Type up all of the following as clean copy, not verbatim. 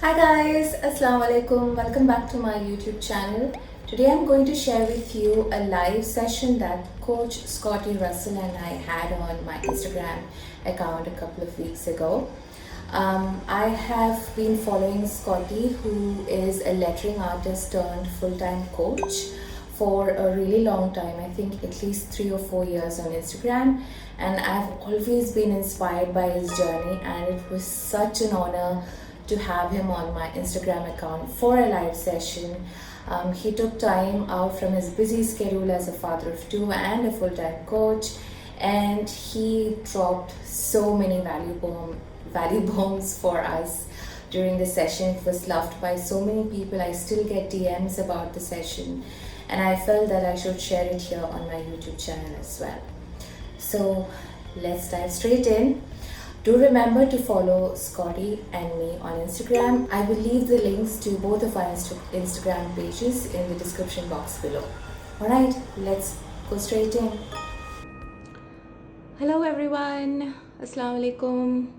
Hi guys, Assalamu alaikum. Welcome back to my YouTube channel. Today I'm going to share with you a live session that Coach Scotty Russell and I had on my Instagram account a couple of weeks ago. I have been following Scotty, who is a lettering artist turned full-time coach, for a really long time. I think at least 3 or 4 years on Instagram, and I've always been inspired by his journey, and it was such an honor to have him on my Instagram account for a live session. He took time out from his busy schedule as a father of two and a full-time coach, and he dropped so many value bombs for us during the session. It was loved by so many people. I still get DMs about the session, and I felt that I should share it here on my YouTube channel as well. So let's dive straight in. Do remember to follow Scotty and me on Instagram. I will leave the links to both of our Instagram pages in the description box below. Alright, let's go straight in. Hello everyone, Assalamu alaikum.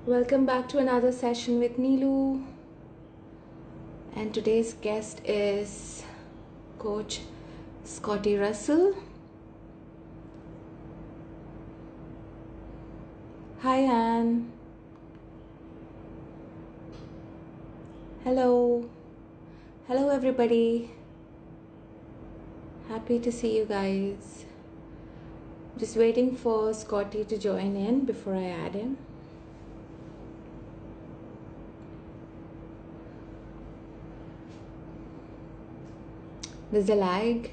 Welcome back to another session with Neelu. And today's guest is Coach Scotty Russell. Hi Anne. Hello. Hello everybody. Happy to see you guys. Just waiting for Scotty to join in before I add him. There's a lag.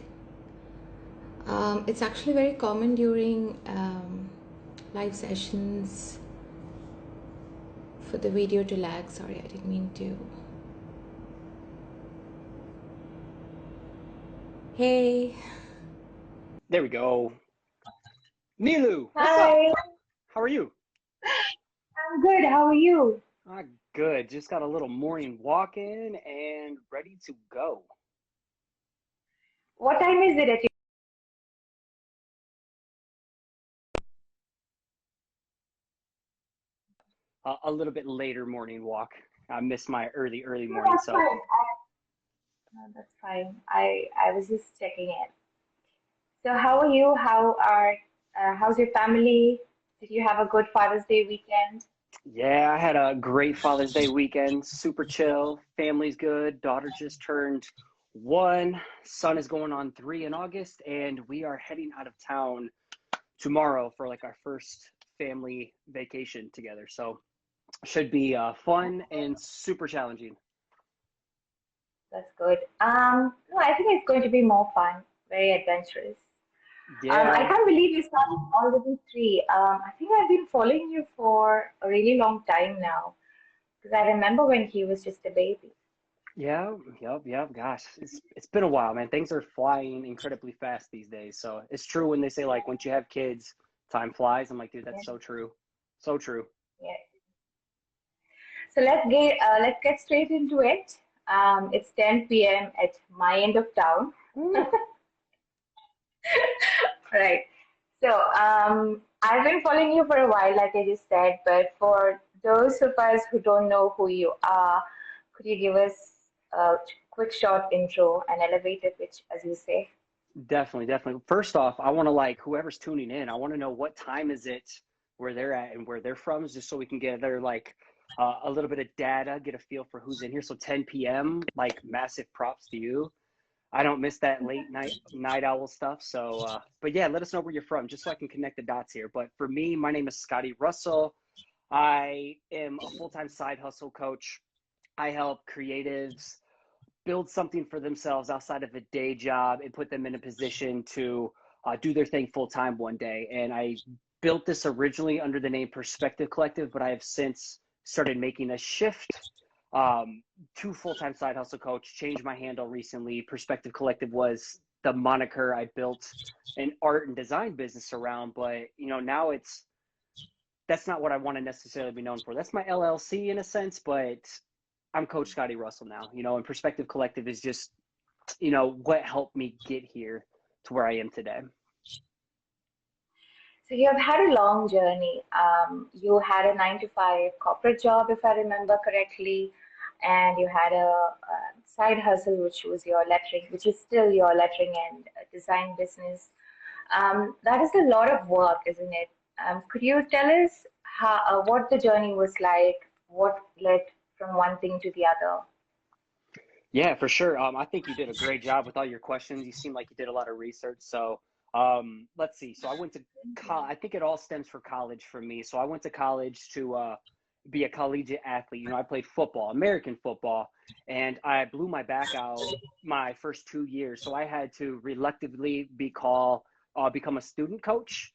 It's actually very common during live sessions for the video to lag. Sorry, I didn't mean to. Hey. There we go. Neelu, what's Hi, up? How are you? I'm good. How are you? Good. Just got a little morning walk in and ready to go. What time is it at you? A little bit later morning walk. I missed my early No, morning, that's so fine. No, that's fine. I was just checking in. So how are you? How's your family? Did you have a good Father's Day weekend? yeah, I had a great Father's Day weekend. Super chill. Family's good. Daughter just turned 1. Son is going on 3 in August, and we are heading out of town tomorrow for like our first family vacation together. So should be fun and super challenging. That's good. No, I think it's going to be more fun, very adventurous. I Yeah, can't believe you started already three. I think I've been following you for a really long time now because I remember when he was just a baby. yeah, yep. Gosh, it's been a while, man. Things are flying incredibly fast these days. So it's true when they say like once you have kids, time flies. I'm like, dude, Yeah, that's so true. So true. yeah. So let's get straight into it. It's 10 p.m. at my end of town. Ooh. Right. So I've been following you for a while, like I just said, but for those of us who don't know who you are, could you give us a quick short intro, an elevator pitch, as you say? Definitely. First off, I want to like whoever's tuning in, I want to know what time is it where they're at and where they're from, just so we can get their like a little bit of data, get a feel for who's in here. So 10 p.m., like massive props to you. I don't miss that late night owl stuff. So, but yeah, let us know where you're from, just so I can connect the dots here. But for me, my name is Scotty Russell. I am a full-time side hustle coach. I help creatives build something for themselves outside of a day job and put them in a position to do their thing full time one day. And I built this originally under the name Perspective Collective, but I have since started making a shift to full time side hustle coach. Changed my handle recently. Perspective Collective was the moniker I built an art and design business around, but now that's not what I want to necessarily be known for. That's my LLC in a sense, but I'm Coach Scotty Russell now, and Perspective Collective is just, what helped me get here to where I am today. So you have had a long journey. You had a 9 to 5 corporate job, if I remember correctly, and you had a side hustle, which was your lettering, which is still your lettering and design business. That is a lot of work, isn't it? Could you tell us what the journey was like? What led from one thing to the other? Yeah, for sure. I think you did a great job with all your questions. You seem like you did a lot of research. So, let's see. So I went to college. I think it all stems from college for me. So I went to college to be a collegiate athlete. You know, I played football, American football, and I blew my back out my first 2 years. So I had to reluctantly become a student coach.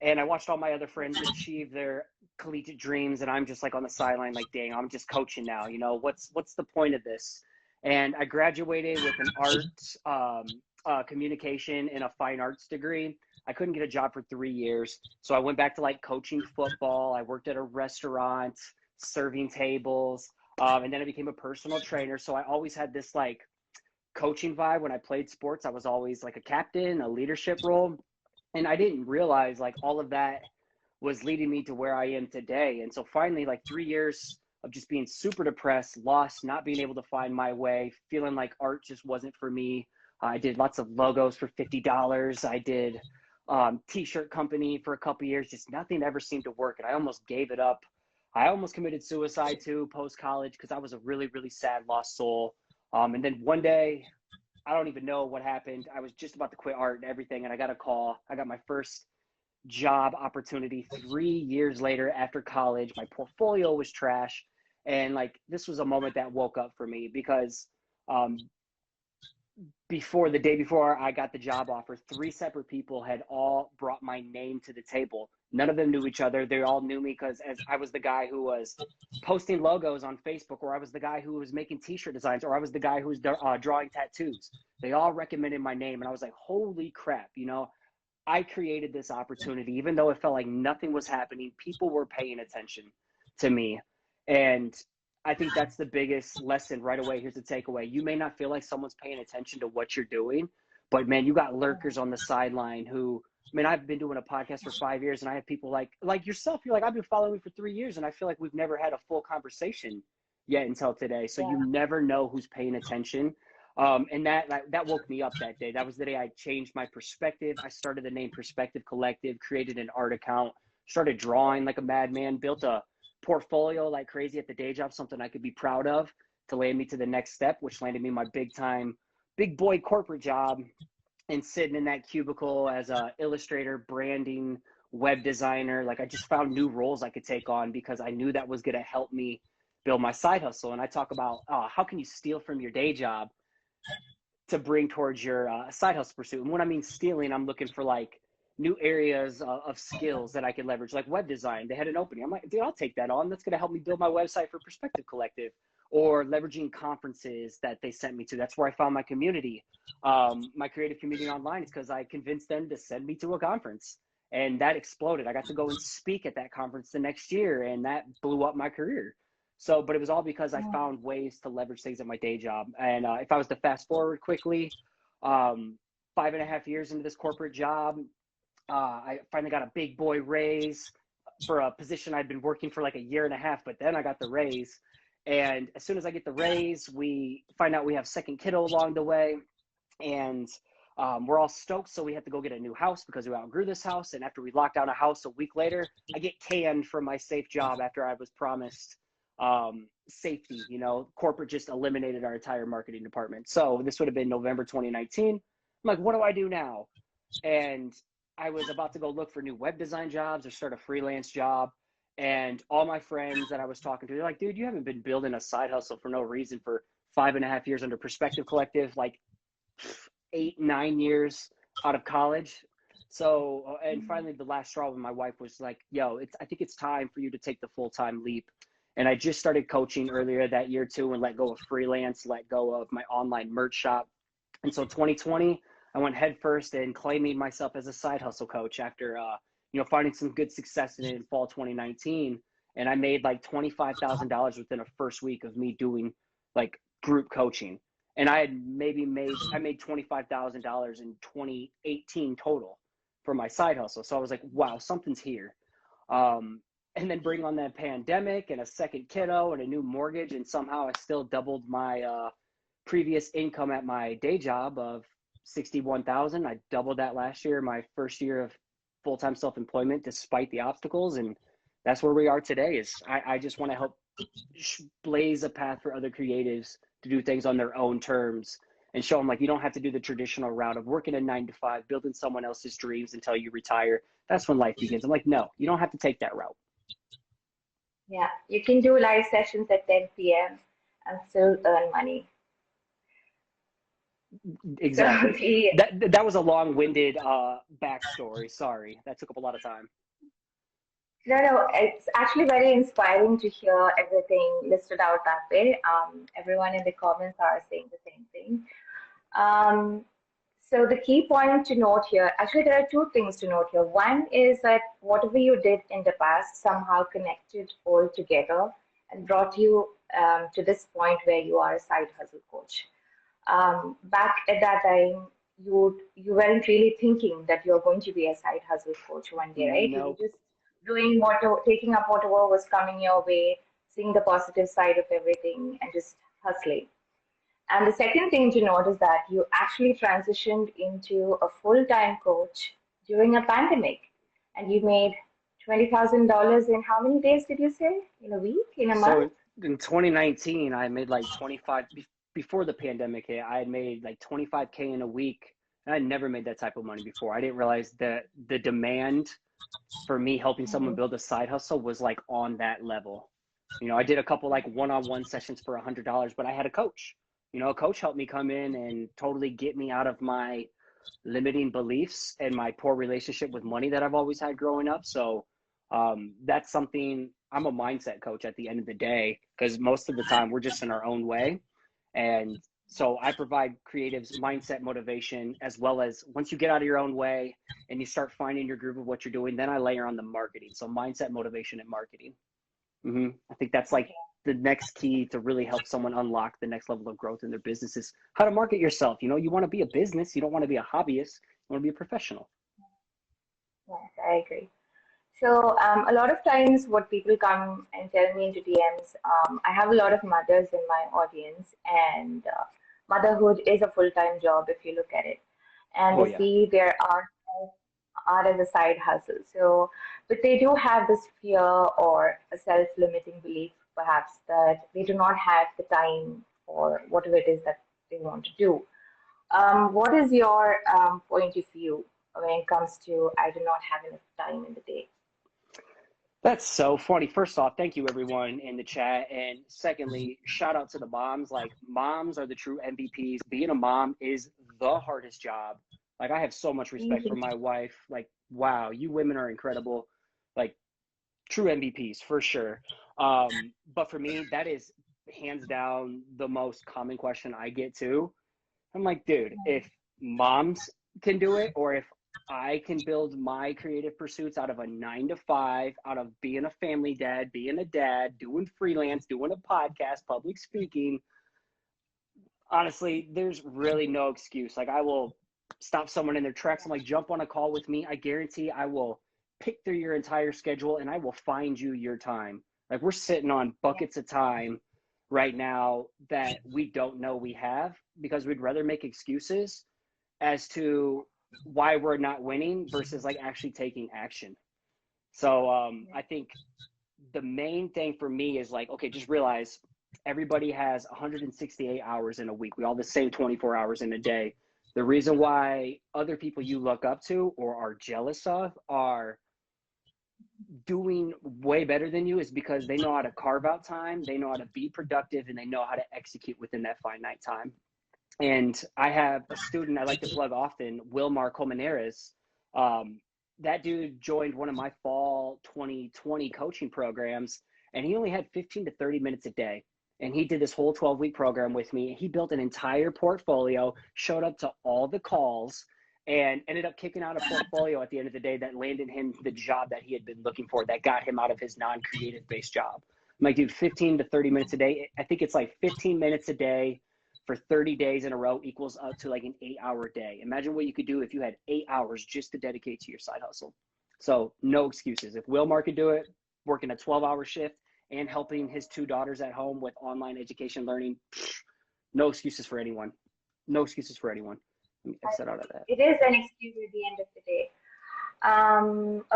And I watched all my other friends achieve their collegiate dreams, and I'm just like on the sideline, like, dang, I'm just coaching now. You know, what's the point of this? And I graduated with an communication and a fine arts degree. I couldn't get a job for 3 years, so I went back to like coaching football. I worked at a restaurant, serving tables, and then I became a personal trainer. So I always had this like coaching vibe when I played sports. I was always like a captain, a leadership role, and I didn't realize like all of that was leading me to where I am today. And so finally, like 3 years of just being super depressed, lost, not being able to find my way, feeling like art just wasn't for me. I did lots of logos for $50. I did t-shirt company for a couple years. Just nothing ever seemed to work, and I almost gave it up. I almost committed suicide too post college because I was a really, really sad, lost soul. And then one day, I don't even know what happened. I was just about to quit art and everything, and I got a call. I got my first job opportunity 3 years later after college. My portfolio was trash. And like, this was a moment that woke up for me because um, before the day before I got the job offer, three separate people had all brought my name to the table. None of them knew each other. They all knew me because as I was the guy who was posting logos on Facebook, or I was the guy who was making t-shirt designs, or I was the guy who was drawing tattoos. They all recommended my name, and I was like, holy crap, you know, I created this opportunity. Even though it felt like nothing was happening, people were paying attention to me. And I think that's the biggest lesson right away. Here's the takeaway. You may not feel like someone's paying attention to what you're doing, but man, you got lurkers on the sideline who, I mean, I've been doing a podcast for 5 years, and I have people like yourself. You're like, I've been following me for 3 years, and I feel like we've never had a full conversation yet until today. So Yeah. you never know who's paying attention. And that woke me up that day. That was the day I changed my perspective. I started the name Perspective Collective, created an art account, started drawing like a madman, built a portfolio like crazy at the day job, something I could be proud of to land me to the next step, which landed me my big boy corporate job, and sitting in that cubicle as a illustrator, branding, web designer. Like, I just found new roles I could take on because I knew that was going to help me build my side hustle. And I talk about how can you steal from your day job to bring towards your side hustle pursuit. And when I mean stealing, I'm looking for like new areas of skills that I can leverage, like web design. They had an opening. I'm like, dude, I'll take that on. That's going to help me build my website for Perspective Collective. Or leveraging conferences that they sent me to. That's where I found my community, my creative community online. Is because I convinced them to send me to a conference, and that exploded. I got to go and speak at that conference the next year, and that blew up my career. So, but it was all because I found ways to leverage things at my day job. And if I was to fast forward quickly, 5.5 years into this corporate job, I finally got a big boy raise for a position I'd been working for like a year and a half, but then I got the raise. And as soon as I get the raise, we find out we have second kiddo along the way, and we're all stoked. So we have to go get a new house because we outgrew this house. And after we locked down a house a week later, I get canned from my safe job after I was promised safety. You know, corporate just eliminated our entire marketing department. So this would have been November 2019. I'm like, what do I do now? And I was about to go look for new web design jobs or start a freelance job. And all my friends that I was talking to, they're like, dude, you haven't been building a side hustle for no reason for 5.5 years under Perspective Collective, like 8, 9 years out of college. So, and finally the last straw when my wife was like, yo, I think it's time for you to take the full-time leap. And I just started coaching earlier that year too, and let go of freelance, let go of my online merch shop. And so 2020, I went headfirst and claiming myself as a side hustle coach after, finding some good success in it in fall 2019. And I made like $25,000 within a first week of me doing like group coaching. And I made $25,000 in 2018 total. for my side hustle. So I was like, wow, something's here. And then bring on that pandemic and a second kiddo and a new mortgage, and somehow I still doubled my previous income at my day job of 61,000. I doubled that last year, my first year of full-time self-employment, despite the obstacles. And that's where we are today. Is I just want to help blaze a path for other creatives to do things on their own terms and show them, like, you don't have to do the traditional route of working a 9 to 5, building someone else's dreams until you retire. That's when life begins. I'm like, no, you don't have to take that route. Yeah, you can do live sessions at 10 p.m. and still earn money. Exactly. So, That was a long-winded backstory. Sorry, that took up a lot of time. no, it's actually very inspiring to hear everything listed out that way. Everyone in the comments are saying the same thing. So the key point to note here, actually there are two things to note here. One is that whatever you did in the past somehow connected all together and brought you to this point where you are a side hustle coach. Back at that time, you weren't really thinking that you're going to be a side hustle coach one day, right? You Nope. were just doing taking up whatever was coming your way, seeing the positive side of everything, and just hustling. And the second thing to note is that you actually transitioned into a full-time coach during a pandemic, and you made $20,000 in how many days did you say? In a week? In a month? So in 2019, I made like 25, before the pandemic hit, I had made like 25K in a week. And I never made that type of money before. I didn't realize that the demand for me helping someone build a side hustle was like on that level. You know, I did a couple like one-on-one sessions for $100, but I had a coach. You know, a coach helped me come in and totally get me out of my limiting beliefs and my poor relationship with money that I've always had growing up. So that's something, I'm a mindset coach at the end of the day, because most of the time we're just in our own way. And so I provide creatives mindset motivation, as well as once you get out of your own way and you start finding your groove of what you're doing, then I layer on the marketing. So mindset, motivation, and marketing. I think that's like the next key to really help someone unlock the next level of growth in their business is how to market yourself. You know, you want to be a business. You don't want to be a hobbyist. You want to be a professional. Yes, I agree. So a lot of times what people come and tell me into DMs, I have a lot of mothers in my audience, and motherhood is a full-time job if you look at it. And Oh they yeah. see their art as a side hustle. So, but they do have this fear or a self-limiting belief, perhaps, that they do not have the time for whatever it is that they want to do. What is your point of view when it comes to I do not have enough time in the day? That's so funny. First off, thank you everyone in the chat. And secondly, shout out to the moms. Like, moms are the true MVPs. Being a mom is the hardest job. Like, I have so much respect for my wife. Like, wow, you women are incredible. Like, true MVPs for sure. But for me, that is hands down the most common question I get too. I'm like, dude, if moms can do it, or if I can build my creative pursuits out of a 9 to 5, out of being a family dad, being a dad, doing freelance, doing a podcast, public speaking, honestly, there's really no excuse. Like, I will stop someone in their tracks. I'm like, jump on a call with me. I guarantee I will pick through your entire schedule and I will find you your time. Like, we're sitting on buckets of time right now that we don't know we have, because we'd rather make excuses as to why we're not winning versus like actually taking action. So I think the main thing for me is like, okay, just realize everybody has 168 hours in a week. We all the same 24 hours in a day. The reason why other people you look up to or are jealous of are doing way better than you is because they know how to carve out time, they know how to be productive, and they know how to execute within that finite time. And I have a student I like to plug often, Wilmar Colmenares. That dude joined one of my fall 2020 coaching programs, and he only had 15 to 30 minutes a day. And he did this whole 12-week program with me. He built an entire portfolio, showed up to all the calls, and ended up kicking out a portfolio at the end of the day that landed him the job that he had been looking for, that got him out of his non-creative based job. I'm like, dude, 15 to 30 minutes a day. I think it's like 15 minutes a day for 30 days in a row equals up to like an 8-hour day. Imagine what you could do if you had 8 hours just to dedicate to your side hustle. So no excuses. If Wilmar could do it, working a 12-hour shift and helping his 2 daughters at home with online education learning, no excuses for anyone. No excuses for anyone. Let me exit out of that. It is an excuse at the end of the day.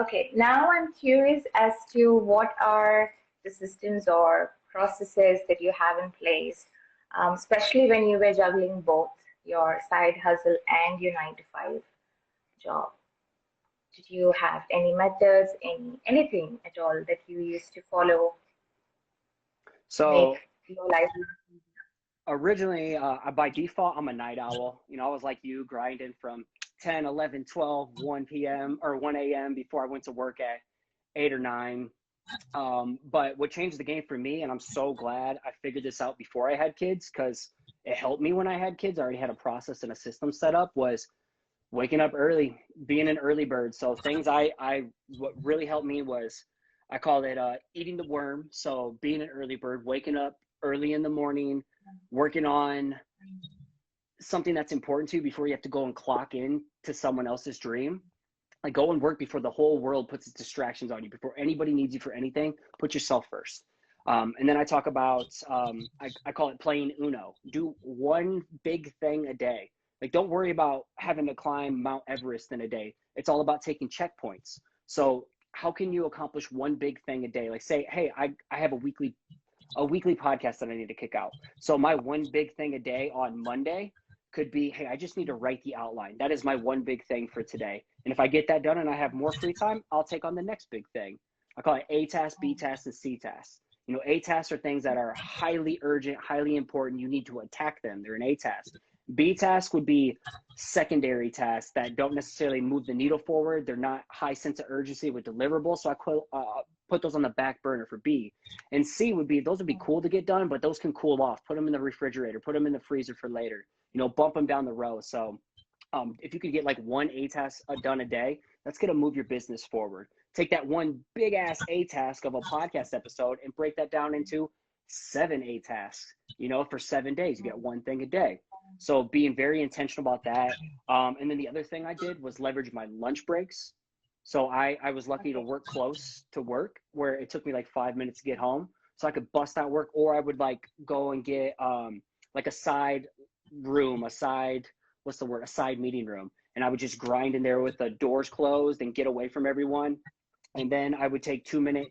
Okay, now I'm curious as to what are the systems or processes that you have in place, especially when you were juggling both your side hustle and your 9 to 5 job. Did you have any methods, anything at all that you used to follow to make So your life? originally, by default, I'm a night owl. You know, I was like you, grinding from 10, 11, 12, 1 p.m. or 1 a.m. before I went to work at 8 or 9. But what changed the game for me, and I'm so glad I figured this out before I had kids, because it helped me when I had kids. I already had a process and a system set up, was waking up early, being an early bird. So things what really helped me was, I call it eating the worm. So being an early bird, waking up early in the morning, working on something that's important to you before you have to go and clock in to someone else's dream. Like, go and work before the whole world puts its distractions on you. Before anybody needs you for anything, put yourself first. And then I talk about, I call it playing Uno. Do one big thing a day. Like, don't worry about having to climb Mount Everest in a day. It's all about taking checkpoints. So how can you accomplish one big thing a day? Like, say, hey, I have a weekly podcast that I need to kick out. So my one big thing a day on Monday could be, hey, I just need to write the outline. That is my one big thing for today. And if I get that done and I have more free time, I'll take on the next big thing. I call it A task, B task, and C task. You know, A tasks are things that are highly urgent, highly important. You need to attack them. They're an A task. B task would be secondary tasks that don't necessarily move the needle forward. They're not high sense of urgency with deliverables. So I put those on the back burner for B. And C would be, those would be cool to get done, but those can cool off. Put them in the refrigerator, put them in the freezer for later, you know, bump them down the road. So if you could get like one A task done a day, that's going to move your business forward. Take that one big ass A task of a podcast episode and break that down into 7 A tasks, you know, for 7 days. You get one thing a day. So being very intentional about that. And then the other thing I did was leverage my lunch breaks. So I was lucky to work close to work, where it took me like 5 minutes to get home. So I could bust out work, or I would like go and get like a side room, a side meeting room. And I would just grind in there with the doors closed and get away from everyone. And then I would take 2 minute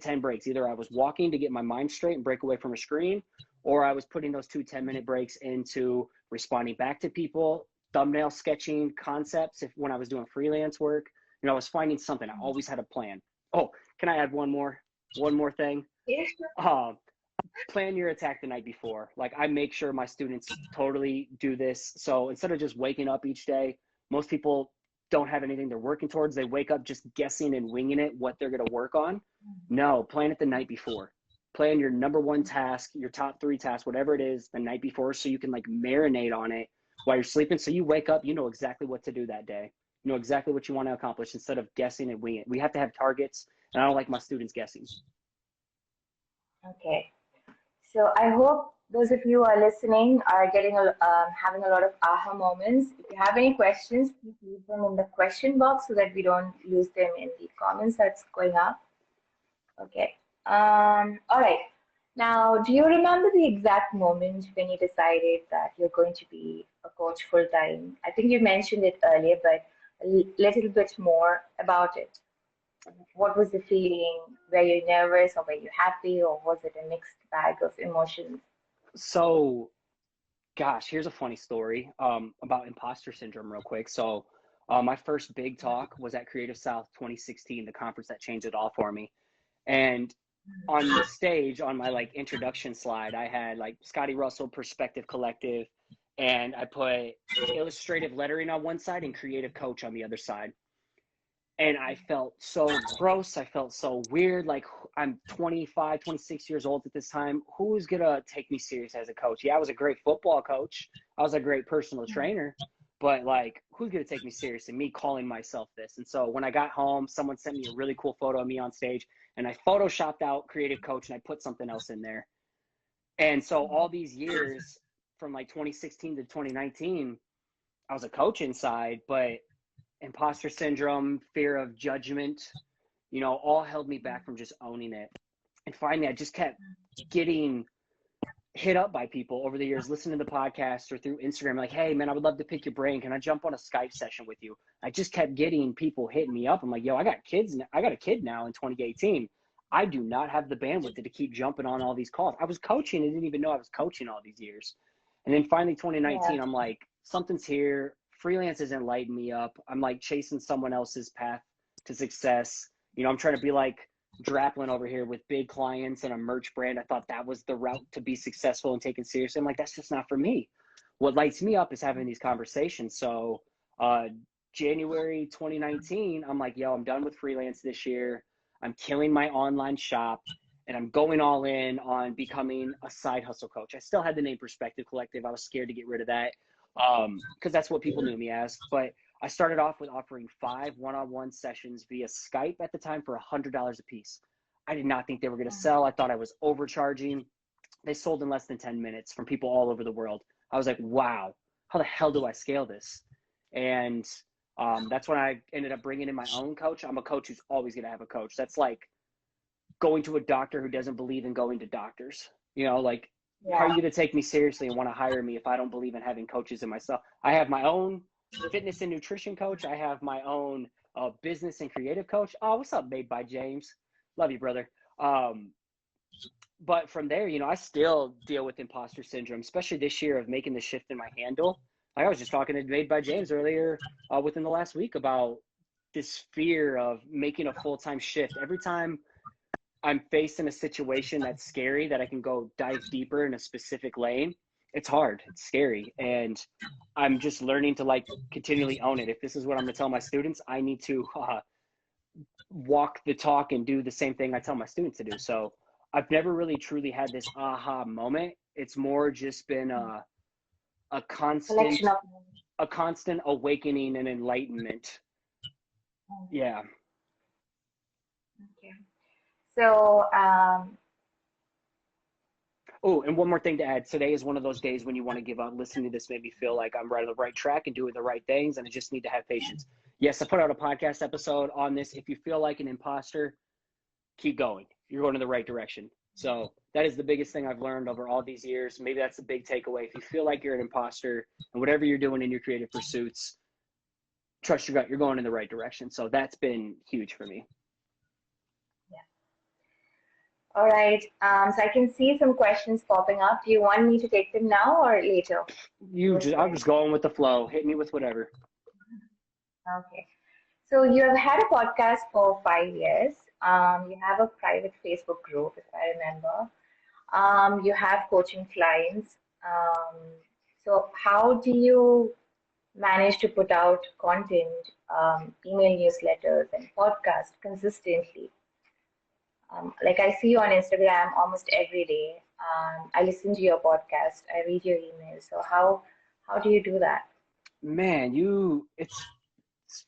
10 breaks. Either I was walking to get my mind straight and break away from a screen, or I was putting those 2 10-minute breaks into responding back to people, thumbnail sketching concepts. When I was doing freelance work, you know, I was finding something. I always had a plan. Oh, can I add one more thing? Yes. Plan your attack the night before. Like, I make sure my students totally do this. So instead of just waking up each day, most people don't have anything they're working towards. They wake up just guessing and winging it what they're going to work on. No, plan it the night before. Plan your number one task, your top 3 tasks, whatever it is, the night before, so you can like marinate on it while you're sleeping. So you wake up, you know exactly what to do that day. You know exactly what you want to accomplish instead of guessing and winging it. We have to have targets, and I don't like my students guessing. Okay. So I hope those of you who are listening are getting having a lot of aha moments. If you have any questions, please leave them in the question box so that we don't lose them in the comments that's going up. Okay. All right. Now, do you remember the exact moment when you decided that you're going to be a coach full time? I think you mentioned it earlier, but a little bit more about it. What was the feeling? Were you nervous, or were you happy, or was it a mixed bag of emotions? So, gosh, here's a funny story about imposter syndrome real quick. So my first big talk was at Creative South 2016, the conference that changed it all for me. And on the stage, on my like introduction slide, I had like Scotty Russell Perspective Collective, and I put illustrative lettering on one side and creative coach on the other side. And I felt so gross. I felt so weird. Like, I'm 25, 26 years old at this time. Who's going to take me serious as a coach? Yeah, I was a great football coach. I was a great personal trainer. But, like, who's going to take me serious? And me calling myself this. And so when I got home, someone sent me a really cool photo of me on stage. And I photoshopped out creative coach, and I put something else in there. And so all these years, from like 2016 to 2019, I was a coach inside, but imposter syndrome, fear of judgment, you know, all held me back from just owning it. And finally, I just kept getting hit up by people over the years, listening to the podcast or through Instagram, like, hey, man, I would love to pick your brain. Can I jump on a Skype session with you? I just kept getting people hitting me up. I'm like, yo, I got a kid now in 2018. I do not have the bandwidth to keep jumping on all these calls. I was coaching and didn't even know I was coaching all these years. And then finally, 2019, I'm like, something's here. Freelance isn't lighting me up. I'm like chasing someone else's path to success. You know, I'm trying to be like Draplin over here with big clients and a merch brand. I thought that was the route to be successful and taken seriously. I'm like, that's just not for me. What lights me up is having these conversations. So January 2019, I'm like, yo, I'm done with freelance this year. I'm killing my online shop and I'm going all in on becoming a side hustle coach. I still had the name Perspective Collective. I was scared to get rid of that because that's what people knew me as. But I started off with offering 5 one-on-one sessions via Skype at the time for $100 a piece. I did not think they were going to sell. I thought I was overcharging. They sold in less than 10 minutes from people all over the world. I was like, wow, how the hell do I scale this? And that's when I ended up bringing in my own coach. I'm a coach who's always going to have a coach. That's like going to a doctor who doesn't believe in going to doctors. You know, like, how are you going to take me seriously and want to hire me if I don't believe in having coaches in myself? I have my own fitness and nutrition coach. I have my own business and creative coach. Oh, what's up, Made by James? Love you, brother. But from there, you know, I still deal with imposter syndrome, especially this year of making the shift in my handle. Like I was just talking to Made by James earlier within the last week about this fear of making a full-time shift. Every time I'm faced in a situation that's scary, that I can go dive deeper in a specific lane, it's hard, it's scary. And I'm just learning to like continually own it. If this is what I'm gonna tell my students, I need to walk the talk and do the same thing I tell my students to do. So I've never really truly had this aha moment. It's more just been a constant awakening and enlightenment. Yeah. Okay. So, oh, and one more thing to add. Today is one of those days when you want to give up. Listening to this made me feel like I'm right on the right track and doing the right things, and I just need to have patience. Yes, I put out a podcast episode on this. If you feel like an imposter, keep going. You're going in the right direction. So that is the biggest thing I've learned over all these years. Maybe that's the big takeaway. If you feel like you're an imposter and whatever you're doing in your creative pursuits, trust your gut. You're going in the right direction. So that's been huge for me. all right. So I can see some questions popping up. Do you want me to take them now or later? I'm just going with the flow. Hit me with whatever. Okay. So you have had a podcast for 5 years. You have a private Facebook group, if I remember. You have coaching clients. So how do you manage to put out content, email newsletters, and podcasts consistently? Like I see you on Instagram almost every day. I listen to your podcast. I read your emails. So how do you do that? Man, it's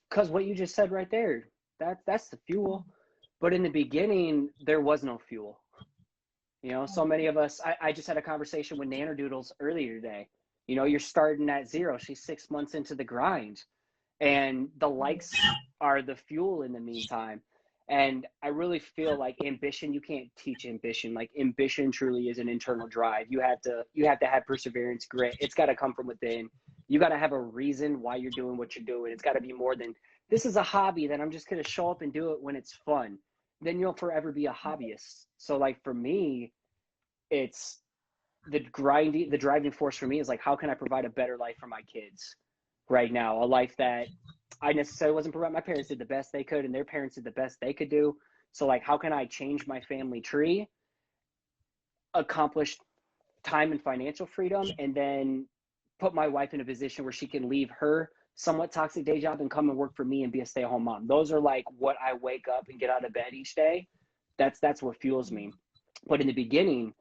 because what you just said right there, that's the fuel. But in the beginning, there was no fuel. You know, so many of us, I just had a conversation with Nanodoodles earlier today. You know, you're starting at zero. She's 6 months into the grind. And the likes are the fuel in the meantime. And I really feel like ambition, you can't teach ambition. Like ambition truly is an internal drive. You have to have perseverance, grit. It's got to come from within. You got to have a reason why you're doing what you're doing. It's got to be more than, this is a hobby that I'm just going to show up and do it when it's fun. Then you'll forever be a hobbyist. So like for me, it's the driving force for me is like, how can I provide a better life for my kids right now? A life that I necessarily wasn't providing. My parents did the best they could and their parents did the best they could do. So like, how can I change my family tree, accomplish time and financial freedom, and then put my wife in a position where she can leave her somewhat toxic day job and come and work for me and be a stay-at-home mom. Those are like what I wake up and get out of bed each day. That's what fuels me. But in the beginning,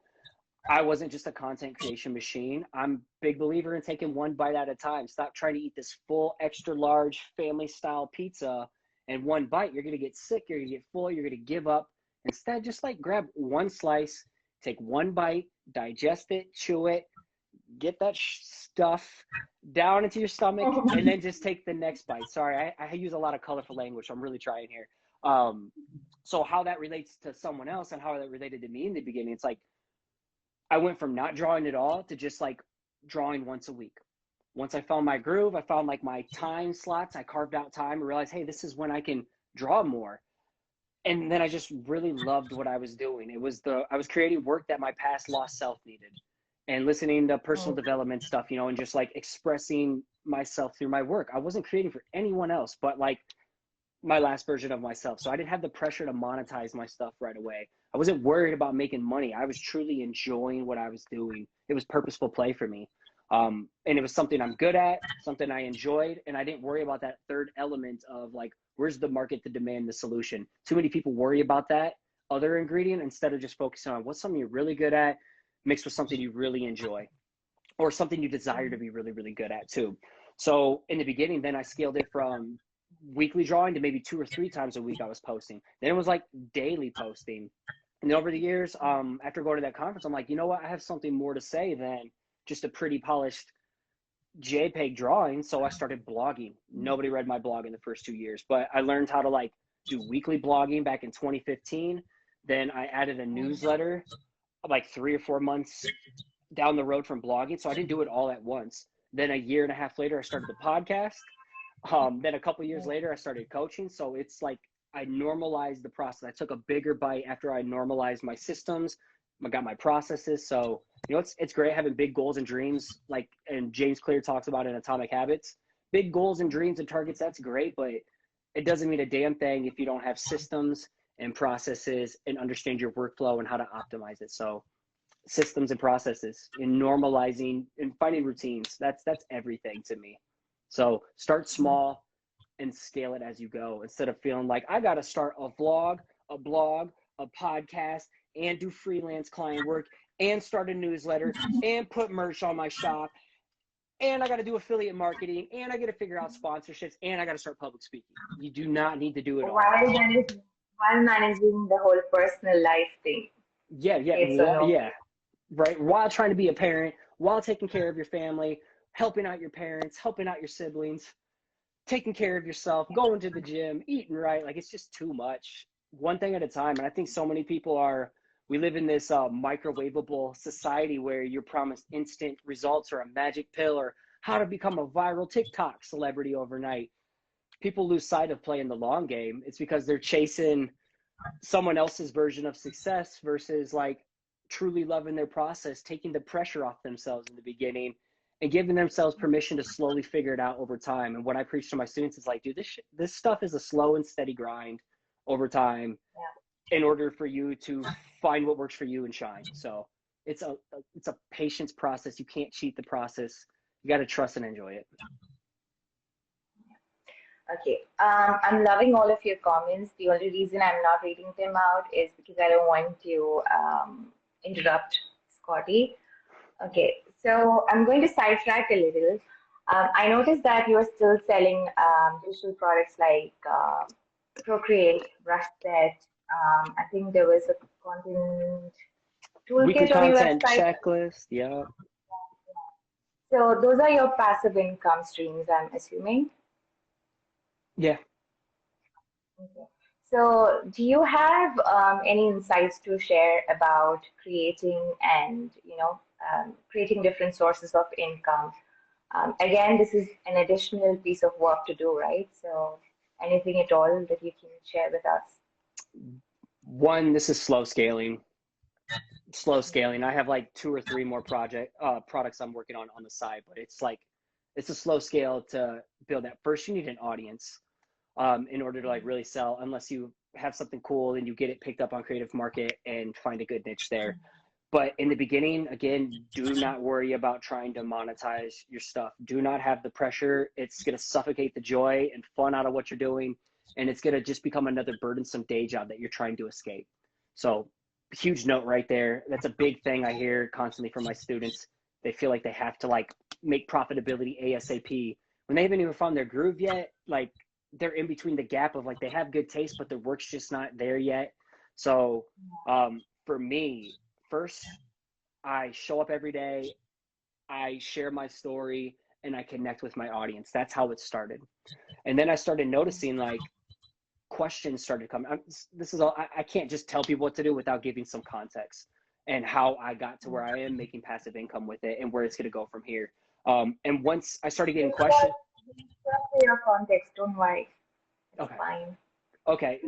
I wasn't just a content creation machine. I'm a big believer in taking one bite at a time. Stop trying to eat this full extra large family style pizza and one bite. You're going to get sick. You're going to get full. You're going to give up. Instead, just like grab one slice, take one bite, digest it, chew it, get that stuff down into your stomach and then just take the next bite. Sorry, I use a lot of colorful language, so I'm really trying here. So how that relates to someone else and how that related to me in the beginning, it's like I went from not drawing at all to just like drawing once a week. Once I found my groove, I found like my time slots, I carved out time and realized, hey, this is when I can draw more. And then I just really loved what I was doing. I was creating work that my past lost self needed, and listening to personal development stuff, you know, and just like expressing myself through my work. I wasn't creating for anyone else but like my last version of myself. So I didn't have the pressure to monetize my stuff right away. I wasn't worried about making money. I was truly enjoying what I was doing. It was purposeful play for me. And it was something I'm good at, something I enjoyed. And I didn't worry about that third element of like, where's the market to demand the solution? Too many people worry about that other ingredient instead of just focusing on what's something you're really good at mixed with something you really enjoy or something you desire to be really, really good at too. So in the beginning, then I scaled it from weekly drawing to maybe 2 or 3 times a week I was posting. Then it was like daily posting. And then over the years, after going to that conference, I'm like, you know what? I have something more to say than just a pretty polished JPEG drawing. So I started blogging. Nobody read my blog in the first 2 years, but I learned how to like do weekly blogging back in 2015. Then I added a newsletter like 3 or 4 months down the road from blogging. So I didn't do it all at once. Then a year and a half later, I started the podcast. Then a couple of years later, I started coaching. So it's like I normalized the process. I took a bigger bite after I normalized my systems. I got my processes. So, you know, it's great having big goals and dreams, like, and James Clear talks about in Atomic Habits. Big goals and dreams and targets, that's great, but it doesn't mean a damn thing if you don't have systems and processes and understand your workflow and how to optimize it. So systems and processes and normalizing and finding routines, that's everything to me. So start small and scale it as you go instead of feeling like I got to start a vlog, a blog, a podcast, and do freelance client work and start a newsletter and put merch on my shop. And I got to do affiliate marketing and I got to figure out sponsorships and I got to start public speaking. You do not need to do it all. While managing the whole personal life thing. Yeah. Right. While trying to be a parent, while taking care of your family, helping out your parents, helping out your siblings, taking care of yourself, going to the gym, eating right. Like, it's just too much. One thing at a time. And I think so many people we live in this microwavable society where you're promised instant results or a magic pill or how to become a viral TikTok celebrity overnight. People lose sight of playing the long game. It's because they're chasing someone else's version of success versus like truly loving their process, taking the pressure off themselves in the beginning and giving themselves permission to slowly figure it out over time. And what I preach to my students is like, dude, this stuff is a slow and steady grind over time in order for you to find what works for you and shine. So it's a patience process. You can't cheat the process. You got to trust and enjoy it. Okay, I'm loving all of your comments. The only reason I'm not reading them out is because I don't want to interrupt Scotty. Okay, so I'm going to sidetrack a little. I noticed that you're still selling digital products like Procreate, Brush Set. I think there was a content Weekly toolkit on your content website. checklist. Yeah. So those are your passive income streams, I'm assuming. Yeah. Okay. So do you have any insights to share about creating and, creating different sources of income? Again, this is an additional piece of work to do, right? So anything at all that you can share with us? One, this is slow scaling. I have like 2 or 3 more products I'm working on the side, but it's a slow scale to build that. First, you need an audience in order to like really sell, unless you have something cool and you get it picked up on Creative Market and find a good niche there. But in the beginning, again, do not worry about trying to monetize your stuff. Do not have the pressure. It's going to suffocate the joy and fun out of what you're doing. And it's going to just become another burdensome day job that you're trying to escape. So huge note right there. That's a big thing I hear constantly from my students. They feel like they have to like make profitability ASAP when they haven't even found their groove yet. Like, they're in between the gap of like, they have good taste, but their work's just not there yet. So for me, first, I show up every day I share my story and I connect with my audience. That's how it started. And then I started noticing like questions started coming. This is all, I can't just tell people what to do without giving some context and how I got to where I am making passive income with it and where it's going to go from here. And once I started getting questions. Your context, don't worry. It's Okay. fine. Okay.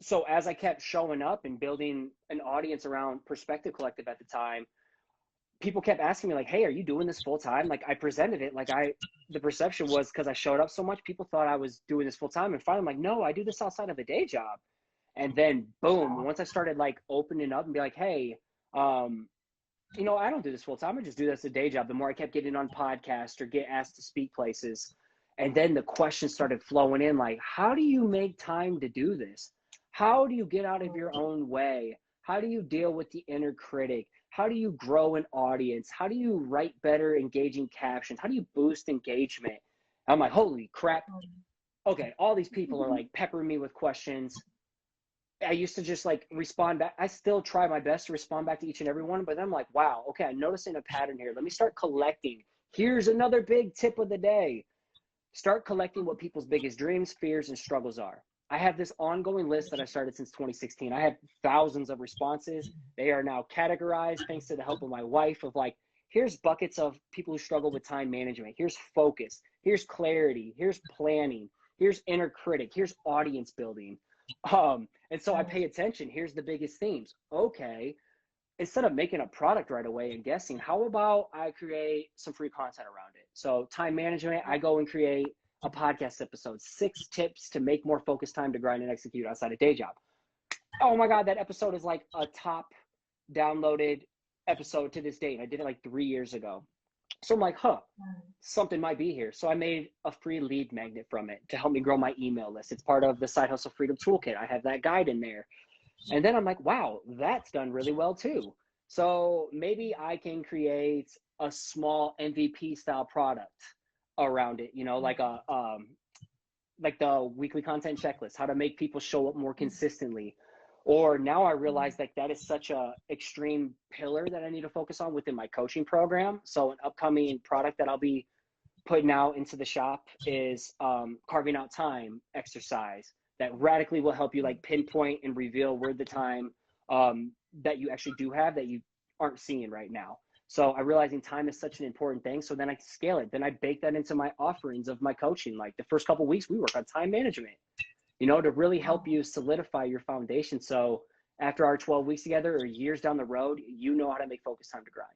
So as I kept showing up and building an audience around Perspective Collective at the time, people kept asking me like, hey, are you doing this full time? Like I presented it, like the perception was because I showed up so much, people thought I was doing this full time. And finally I'm like, no, I do this outside of a day job. And then boom, once I started like opening up and be like, hey, you know, I don't do this full time. I just do this as a day job. The more I kept getting on podcasts or get asked to speak places. And then the questions started flowing in like, how do you make time to do this? How do you get out of your own way? How do you deal with the inner critic? How do you grow an audience? How do you write better engaging captions? How do you boost engagement? I'm like, holy crap. Okay, all these people are like peppering me with questions. I used to just like respond back. I still try my best to respond back to each and every one, but then I'm like, wow, okay, I'm noticing a pattern here. Let me start collecting. Here's another big tip of the day. Start collecting what people's biggest dreams, fears, and struggles are. I have this ongoing list that I started since 2016. I have thousands of responses. They are now categorized thanks to the help of my wife of like, here's buckets of people who struggle with time management. Here's focus. Here's clarity. Here's planning. Here's inner critic. Here's audience building. And so I pay attention. Here's the biggest themes. Okay. Instead of making a product right away and guessing, how about I create some free content around it? So time management, I go and create a podcast episode, 6 tips to make more focused time to grind and execute outside a day job. Oh my God, that episode is like a top downloaded episode to this date. I did it like 3 years ago. So I'm like, something might be here. So I made a free lead magnet from it to help me grow my email list. It's part of the Side Hustle Freedom Toolkit. I have that guide in there. And then I'm like, wow, that's done really well too. So maybe I can create a small MVP style product around it, you know, like the weekly content checklist, how to make people show up more consistently. Or now I realize that that is such a extreme pillar that I need to focus on within my coaching program. So an upcoming product that I'll be putting out into the shop is carving out time exercise that radically will help you like pinpoint and reveal where the time that you actually do have that you aren't seeing right now. So I'm realizing time is such an important thing. So then I scale it. Then I bake that into my offerings of my coaching. Like the first couple of weeks, we work on time management, you know, to really help you solidify your foundation. So after our 12 weeks together or years down the road, you know how to make focus time to grind.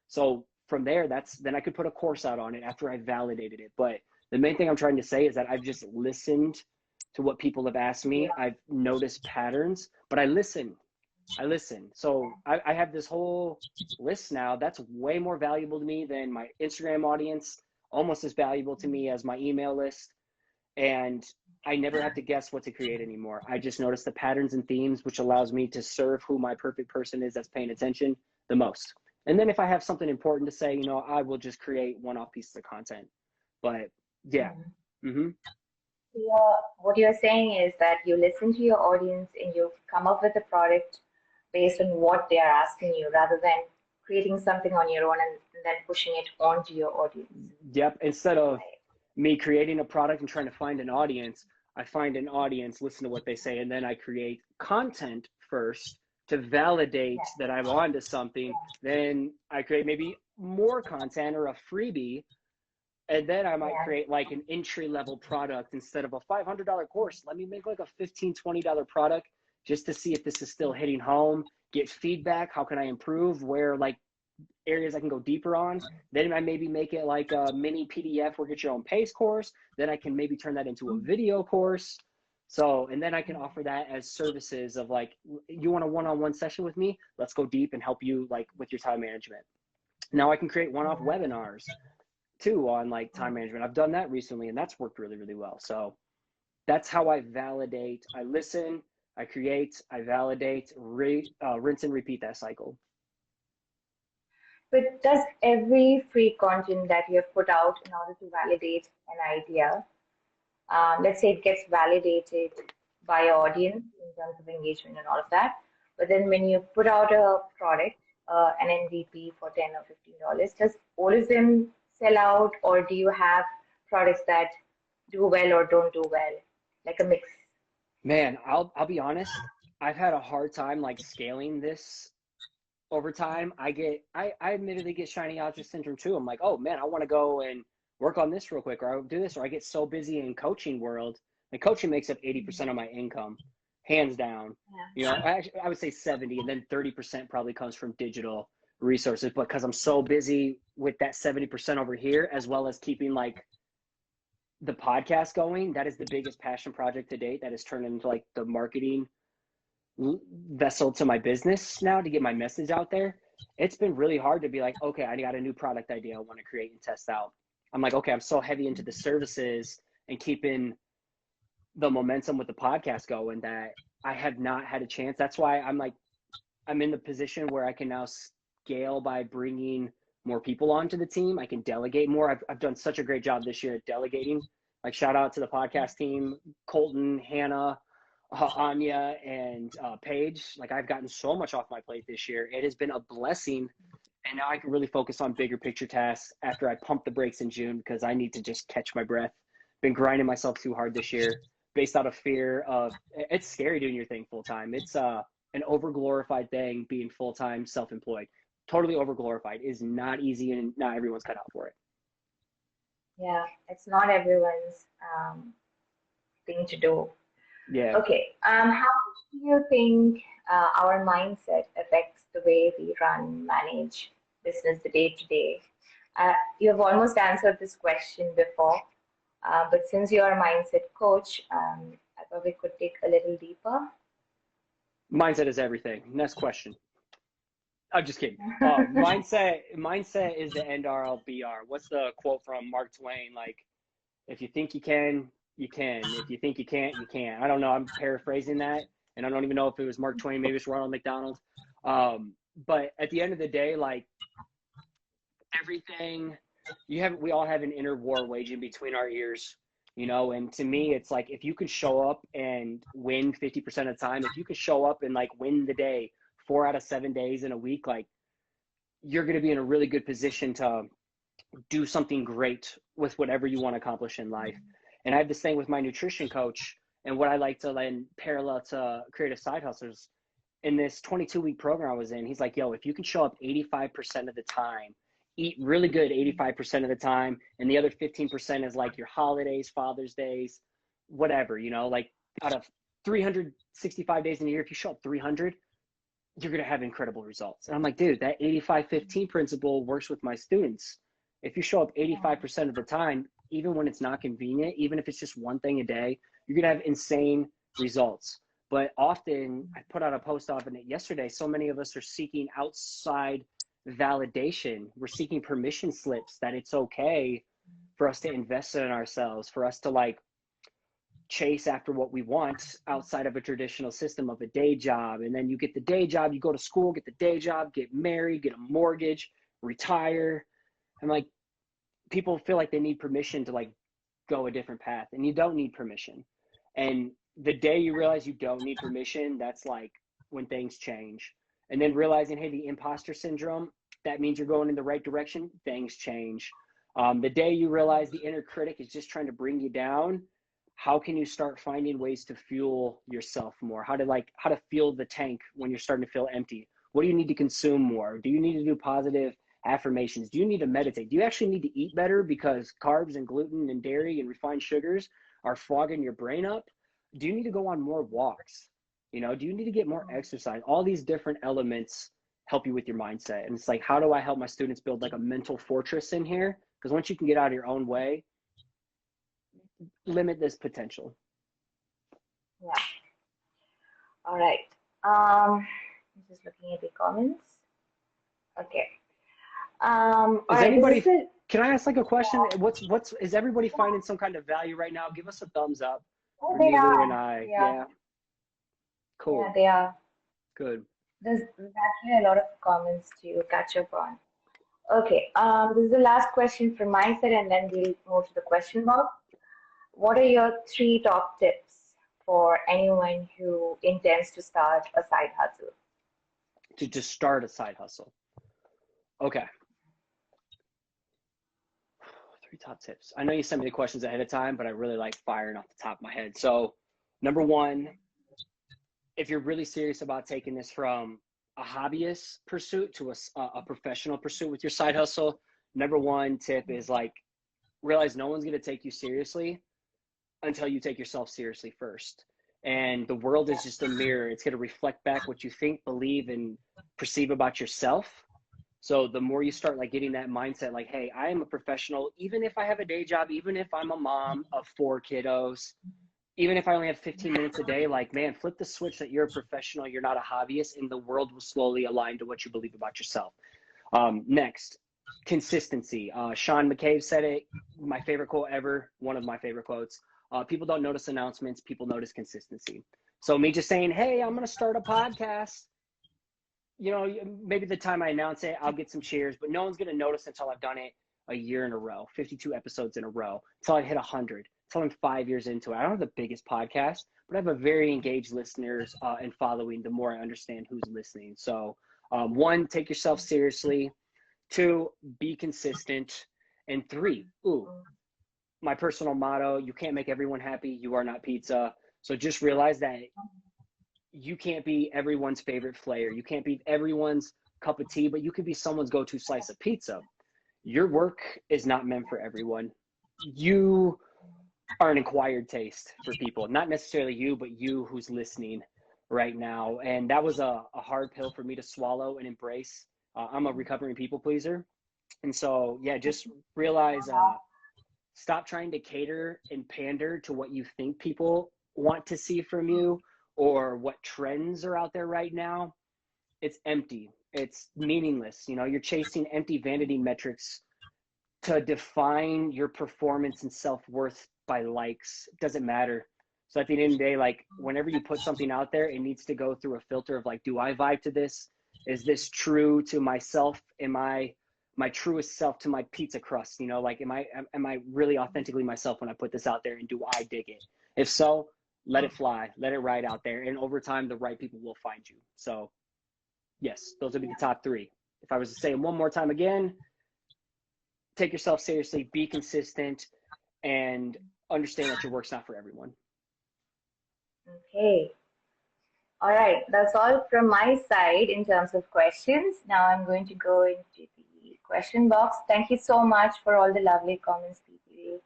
So from there, then I could put a course out on it after I validated it. But the main thing I'm trying to say is that I've just listened to what people have asked me. I've noticed patterns, but I listen. So I have this whole list now that's way more valuable to me than my Instagram audience, almost as valuable to me as my email list. And I never have to guess what to create anymore. I just notice the patterns and themes, which allows me to serve who my perfect person is that's paying attention the most. And then if I have something important to say, you know, I will just create one-off pieces of content. But yeah. Mm-hmm. Yeah, what you're saying is that you listen to your audience and you come up with a product based on what they are asking you rather than creating something on your own and then pushing it onto your audience. Yep. Instead of me creating a product and trying to find an audience, I find an audience, listen to what they say, and then I create content first to validate that I'm onto something. Then I create maybe more content or a freebie. And then I might create like an entry-level product instead of a $500 course. Let me make like a $15, $20 product just to see if this is still hitting home, get feedback. How can I improve? Where like areas I can go deeper on. Then I maybe make it like a mini PDF or get your own pace course. Then I can maybe turn that into a video course. So, and then I can offer that as services of like, you want a one-on-one session with me? Let's go deep and help you like with your time management. Now I can create one-off webinars too on like time management. I've done that recently and that's worked really, really well. So that's how I validate. I listen, I create, I validate, rinse and repeat that cycle. But does every free content that you have put out in order to validate an idea, let's say it gets validated by your audience in terms of engagement and all of that, but then when you put out a product, an MVP for $10 or $15? Does all of them sell out, or do you have products that do well or don't do well, like a mix? Man, I'll be honest. I've had a hard time like scaling this over time. I admittedly get shiny object syndrome too. I'm like, oh man, I want to go and work on this real quick, or I'll do this, or I get so busy in coaching world. And coaching makes up 80% of my income, hands down. You know, I would say 70, and then 30% probably comes from digital resources. But because I'm so busy with that 70% over here, as well as keeping like the podcast going, that is the biggest passion project to date. That has turned into like the marketing vessel to my business now to get my message out there. It's been really hard to be like, okay, I got a new product idea I want to create and test out. I'm like, okay, I'm so heavy into the services and keeping the momentum with the podcast going that I have not had a chance. That's why I'm in the position where I can now scale by bringing more people onto the team. I can delegate more. I've done such a great job this year at delegating. Like, shout out to the podcast team, Colton, Hannah, Anya, and Paige. Like, I've gotten so much off my plate this year. It has been a blessing. And now I can really focus on bigger picture tasks after I pump the brakes in June, because I need to just catch my breath. Been grinding myself too hard this year based out of fear of, it's scary doing your thing full time. It's an overglorified thing being full time self-employed. Totally overglorified. Is not easy, and not everyone's cut out for it. Yeah, it's not everyone's thing to do. Yeah. Okay. How much do you think our mindset affects the way we run, manage business the day to day? You have almost answered this question before, but since you're a mindset coach, I thought we could dig a little deeper. Mindset is everything. Next question. I'm just kidding. Mindset is the end all be all. What's the quote from Mark Twain? Like, if you think you can, you can. If you think you can't, you can't. I don't know. I'm paraphrasing that, and I don't even know if it was Mark Twain. Maybe it's Ronald McDonald. But at the end of the day, like, everything we all have an inner war waging between our ears, you know. And to me, it's like, if you can show up and win 50% of the time, if you can show up and like win the day 4 out of 7 days in a week, like, you're going to be in a really good position to do something great with whatever you want to accomplish in life. And I have this thing with my nutrition coach, and what I like to then parallel to creative side hustlers. In this 22-week program I was in, he's like, yo, if you can show up 85% of the time, eat really good 85% of the time, and the other 15% is like your holidays, Father's Days, whatever, you know, like, out of 365 days in a year, if you show up 300, you're going to have incredible results. And I'm like, dude, that 85-15 principle works with my students. If you show up 85% of the time, even when it's not convenient, even if it's just one thing a day, you're going to have insane results. But often, I put out a post off in it yesterday, so many of us are seeking outside validation. We're seeking permission slips that it's okay for us to invest in ourselves, for us to like chase after what we want outside of a traditional system of a day job. And then you get the day job, you go to school, get the day job, get married, get a mortgage, retire. And like, people feel like they need permission to like go a different path, and you don't need permission. And the day you realize you don't need permission, that's like when things change. And then realizing, hey, the imposter syndrome, that means you're going in the right direction, things change. The day you realize the inner critic is just trying to bring you down, how can you start finding ways to fuel yourself more? How to fuel the tank when you're starting to feel empty? What do you need to consume more? Do you need to do positive affirmations? Do you need to meditate? Do you actually need to eat better because carbs and gluten and dairy and refined sugars are fogging your brain up? Do you need to go on more walks? You know, do you need to get more exercise? All these different elements help you with your mindset. And it's like, how do I help my students build like a mental fortress in here? Because once you can get out of your own way, limit this potential. Yeah. All right. I'm just looking at the comments. Okay. Is anybody, can I ask like a question? Yeah. Is everybody finding some kind of value right now? Give us a thumbs up. Oh, they are. And I. Yeah. Cool. Yeah, they are. Good. There's actually a lot of comments to catch up on. Okay. This is the last question from my side, and then we'll move to the question box. What are your 3 top tips for anyone who intends to start a side hustle? to just start a side hustle? Okay. 3 top tips. I know you sent me the questions ahead of time, but I really like firing off the top of my head. So number one, if you're really serious about taking this from a hobbyist pursuit to a professional pursuit with your side hustle, number one tip is like, realize no one's going to take you seriously until you take yourself seriously first. And the world is just a mirror. It's going to reflect back what you think, believe, and perceive about yourself. So the more you start like getting that mindset, like, hey, I am a professional, even if I have a day job, even if I'm a mom of 4 kiddos, even if I only have 15 minutes a day, like, man, flip the switch that you're a professional, you're not a hobbyist, and the world will slowly align to what you believe about yourself. Next, consistency. Sean McCabe said it, my favorite quote ever, one of my favorite quotes. People don't notice announcements, people notice consistency. So me just saying, hey, I'm going to start a podcast, you know, maybe the time I announce it, I'll get some cheers, but no one's going to notice until I've done it a year in a row, 52 episodes in a row, until I hit 100, until I'm 5 years into it. I don't have the biggest podcast, but I have a very engaged listeners and following the more I understand who's listening. So 1, take yourself seriously. 2, be consistent. And 3, my personal motto, you can't make everyone happy. You are not pizza. So just realize that you can't be everyone's favorite flavor. You can't be everyone's cup of tea, but you could be someone's go-to slice of pizza. Your work is not meant for everyone. You are an acquired taste for people, not necessarily you, but you who's listening right now. And that was a hard pill for me to swallow and embrace. I'm a recovering people pleaser. And so, yeah, just realize, stop trying to cater and pander to what you think people want to see from you or what trends are out there right now. It's empty. It's meaningless. You know, you're chasing empty vanity metrics to define your performance and self-worth by likes. It doesn't matter. So at the end of the day, like, whenever you put something out there, it needs to go through a filter of like, do I vibe to this? Is this true to myself? Am I my truest self to my pizza crust? You know, like, am I really authentically myself when I put this out there, and do I dig it? If so, let it fly, let it ride out there. And over time, the right people will find you. So yes, those would be the top 3. If I was to say them one more time again, take yourself seriously, be consistent, and understand that your work's not for everyone. Okay. All right. That's all from my side in terms of questions. Now I'm going to go into the question box. Thank you so much for all the lovely comments, people.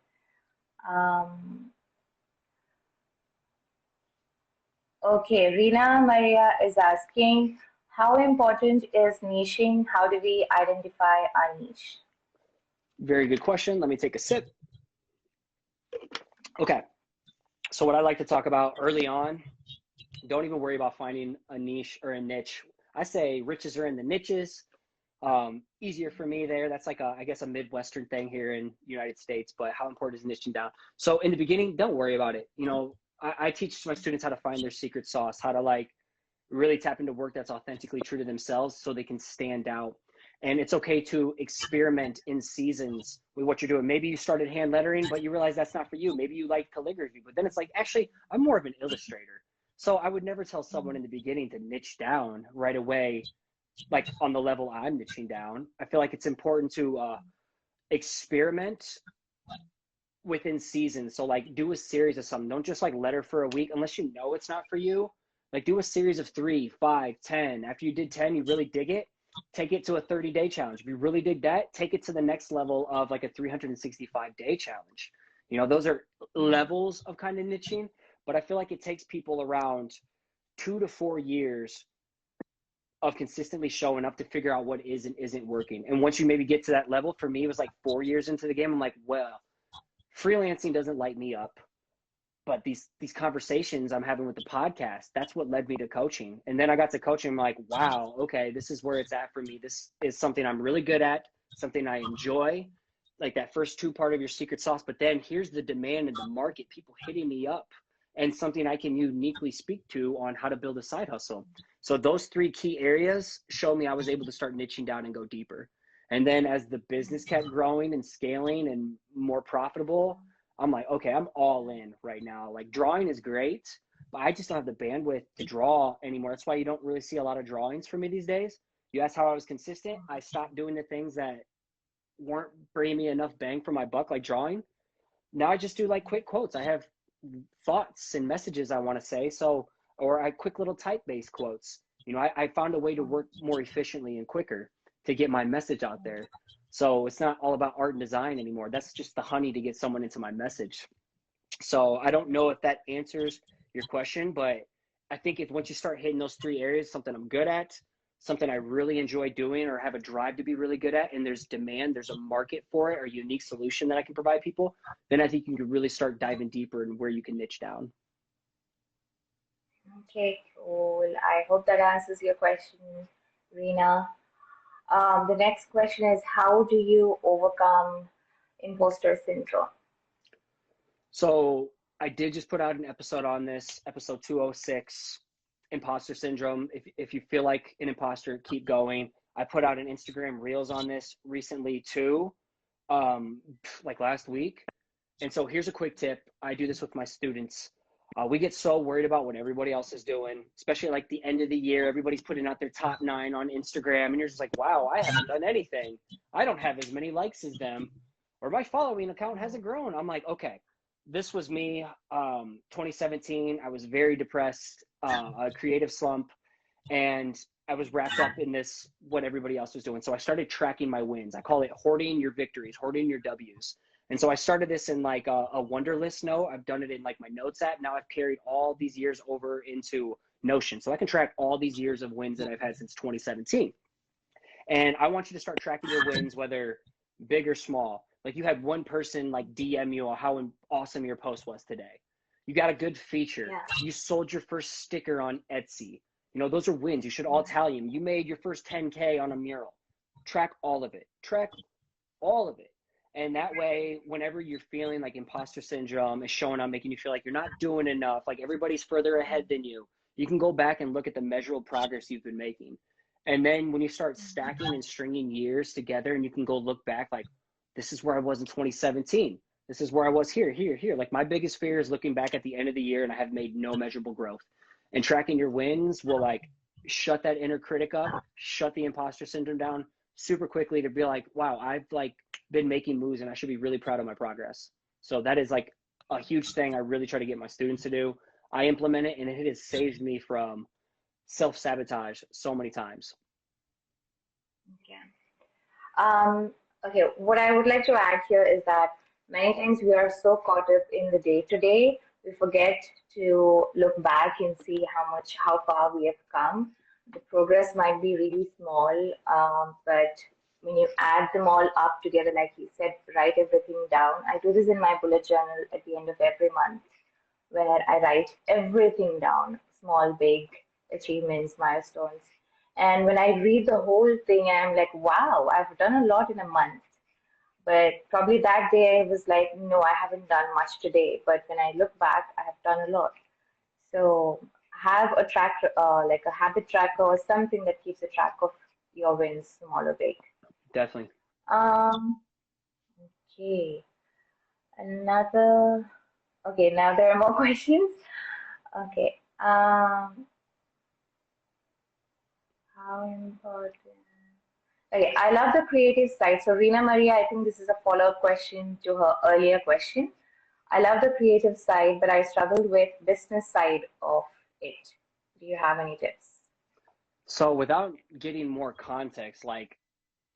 Okay, Rina Maria is asking, how important is niching? How do we identify our niche? Very good question. Let me take a sip. Okay. So what I like to talk about early on, don't even worry about finding a niche or a niche. I say riches are in the niches. Easier for me there. That's like I guess a Midwestern thing here in the United States, but how important is niching down? So in the beginning, don't worry about it. You know, I teach my students how to find their secret sauce, how to like really tap into work that's authentically true to themselves so they can stand out. And it's okay to experiment in seasons with what you're doing. Maybe you started hand lettering, but you realize that's not for you. Maybe you like calligraphy, but then it's like, actually, I'm more of an illustrator. So I would never tell someone in the beginning to niche down right away, like on the level I'm niching down. I feel like it's important to experiment within seasons. So like do a series of something. Don't just like letter for a week unless you know it's not for you. Like do a series of 3, 5, 10. After you did 10, you really dig it, take it to a 30-day challenge. If you really dig that, take it to the next level of like a 365-day challenge. You know, those are levels of kind of niching, but I feel like it takes people around 2 to 4 years of consistently showing up to figure out what is and isn't working. And once you maybe get to that level, for me, it was like 4 years into the game. I'm like, well, freelancing doesn't light me up, but these conversations I'm having with the podcast, that's what led me to coaching. And then I got to coaching. I'm like, wow, okay, this is where it's at for me. This is something I'm really good at, something I enjoy, like that first 2 part of your secret sauce. But then here's the demand in the market, people hitting me up, and something I can uniquely speak to on how to build a side hustle. So those 3 key areas showed me I was able to start niching down and go deeper. And then as the business kept growing and scaling and more profitable, I'm like, okay, I'm all in right now. Like drawing is great, but I just don't have the bandwidth to draw anymore. That's why you don't really see a lot of drawings from me these days. You asked how I was consistent. I stopped doing the things that weren't bringing me enough bang for my buck, like drawing. Now I just do like quick quotes. I have thoughts and messages I want to say. So, or I quick little type-based quotes. You know, I found a way to work more efficiently and quicker to get my message out there. So it's not all about art and design anymore. That's just the honey to get someone into my message. So I don't know if that answers your question, but I think if once you start hitting those three areas, something I'm good at, something I really enjoy doing or have a drive to be really good at, and there's demand, there's a market for it or a unique solution that I can provide people, then I think you can really start diving deeper in where you can niche down. Okay, cool. I hope that answers your question, Rena. The next question is, how do you overcome imposter syndrome? So I did just put out an episode on this, episode 206, imposter syndrome. If you feel like an imposter, keep going. I put out an Instagram Reels on this recently too, like last week. And so here's a quick tip. I do this with my students. We get so worried about what everybody else is doing, especially like the end of the year. Everybody's putting out their top 9 on Instagram, and you're just like, wow, I haven't done anything. I don't have as many likes as them, or my following account hasn't grown. I'm like, okay, this was me, 2017. I was very depressed, a creative slump, and I was wrapped up in this, what everybody else was doing. So I started tracking my wins. I call it hoarding your victories, hoarding your W's. And so I started this in like a Wunderlist note. I've done it in like my notes app. Now I've carried all these years over into Notion. So I can track all these years of wins that I've had since 2017. And I want you to start tracking your wins, whether big or small. Like you had one person like DM you on how awesome your post was today. You got a good feature. Yeah. You sold your first sticker on Etsy. You know, those are wins. You should all tally them. You made your first 10K on a mural. Track all of it. Track all of it. And that way, whenever you're feeling like imposter syndrome is showing up, making you feel like you're not doing enough, like everybody's further ahead than you, you can go back and look at the measurable progress you've been making. And then when you start stacking and stringing years together, and you can go look back like, this is where I was in 2017. This is where I was here. Like my biggest fear is looking back at the end of the year and I have made no measurable growth. And tracking your wins will like shut that inner critic up, shut the imposter syndrome down super quickly to be like, wow, I've like been making moves and I should be really proud of my progress. So that is like a huge thing I really try to get my students to do. I implement it and it has saved me from self-sabotage so many times. Okay. Okay, what I would like to add here is that many times we are so caught up in the day-to-day, we forget to look back and see how far we have come. The progress might be really small, but when you add them all up together, like you said, write everything down. I do this in my bullet journal at the end of every month, where I write everything down, small, big achievements, milestones. And when I read the whole thing, I'm like, wow, I've done a lot in a month. But probably that day I was like, no, I haven't done much today. But when I look back, I have done a lot. So have a track, like a habit tracker or something that keeps a track of your wins, small or big. Definitely. Okay. Okay, now there are more questions. Okay. How important? Okay, I love the creative side. So Rina Maria, I think this is a follow-up question to her earlier question. I love the creative side, but I struggled with business side of it. Do you have any tips? So without getting more context, like,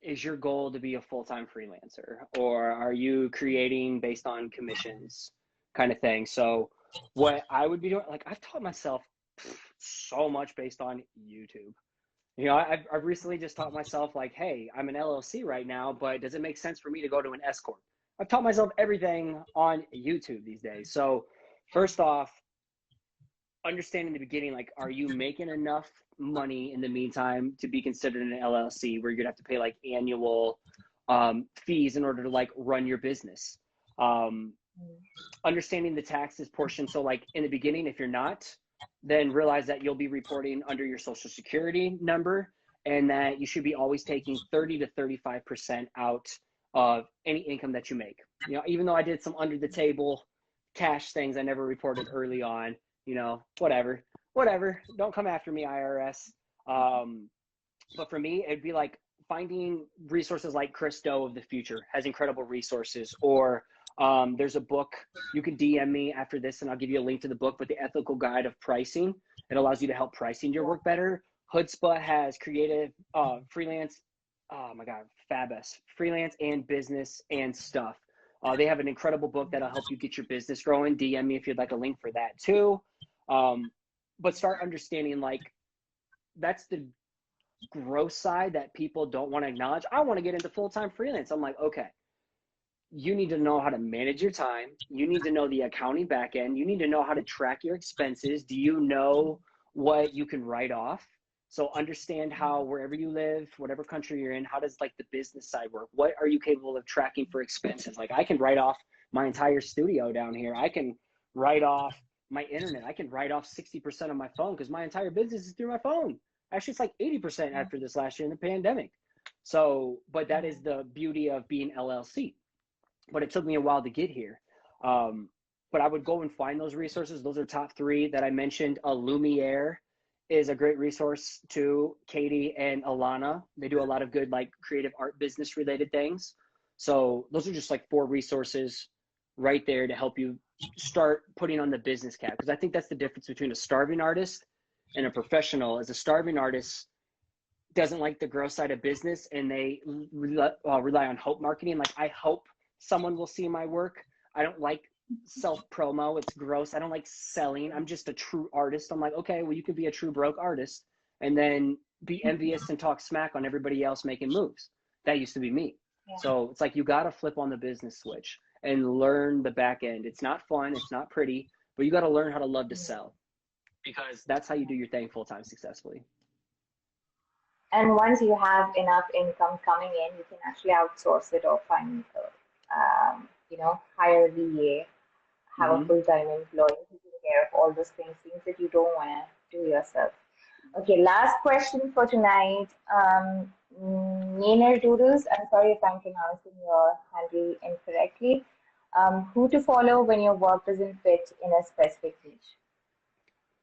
is your goal to be a full-time freelancer, or are you creating based on commissions kind of thing? So what I would be doing, like I've taught myself so much based on YouTube. You know, I've recently just taught myself like, hey, I'm an LLC right now, but does it make sense for me to go to an S Corp? I've taught myself everything on YouTube these days. So first off, understanding the beginning, like, are you making enough money in the meantime to be considered an LLC where you're gonna have to pay like annual fees in order to like run your business? Understanding the taxes portion. So like in the beginning, if you're not, then realize that you'll be reporting under your social security number and that you should be always taking 30 to 35% out of any income that you make. You know, even though I did some under the table cash things I never reported early on, whatever. Don't come after me, IRS. But for me, it'd be like finding resources like Chris Do of the Future has incredible resources, or there's a book. You can DM me after this and I'll give you a link to the book, but The Ethical Guide of Pricing. It allows you to help pricing your work better. Chutzpah has creative, freelance, oh my God, Fabulous, freelance and business and stuff. They have an incredible book that'll help you get your business growing. DM me if you'd like a link for that too. But start understanding, like, that's the gross side that people don't want to acknowledge. I want to get into full-time freelance. I'm like, okay, you need to know how to manage your time. You need to know the accounting back end. You need to know how to track your expenses. Do you know what you can write off? So understand how, wherever you live, whatever country you're in, how does like the business side work? What are you capable of tracking for expenses? Like, I can write off my entire studio down here. I can write off my internet. I can write off 60% of my phone because my entire business is through my phone. Actually, it's like 80% after this last year in the pandemic. So, but that is the beauty of being LLC. But it took me a while to get here. But I would go and find those resources. Those are top three that I mentioned. Lumiere is a great resource too. Katie and Alana, they do a lot of good like creative art business related things. So those are just like 4 resources right there to help you start putting on the business cap. Because I think that's the difference between a starving artist and a professional. As a starving artist doesn't like the gross side of business, and they rely on hope marketing. Like, I hope someone will see my work. I don't like self promo. It's gross. I don't like selling. I'm just a true artist. I'm like, okay, well, you could be a true broke artist and then be envious and talk smack on everybody else making moves. That used to be me. Yeah. So it's like, you got to flip on the business switch and learn the back end. It's not fun. It's not pretty, but you got to learn how to love to sell, because that's how you do your thing full time successfully. And once you have enough income coming in, you can actually outsource it or find, hire a VA, have a full-time employee taking care of all those things that you don't want to do yourself. Okay, last question for tonight. Niner Doodles, I'm sorry if I'm pronouncing your handle incorrectly. Who to follow when your work doesn't fit in a specific niche?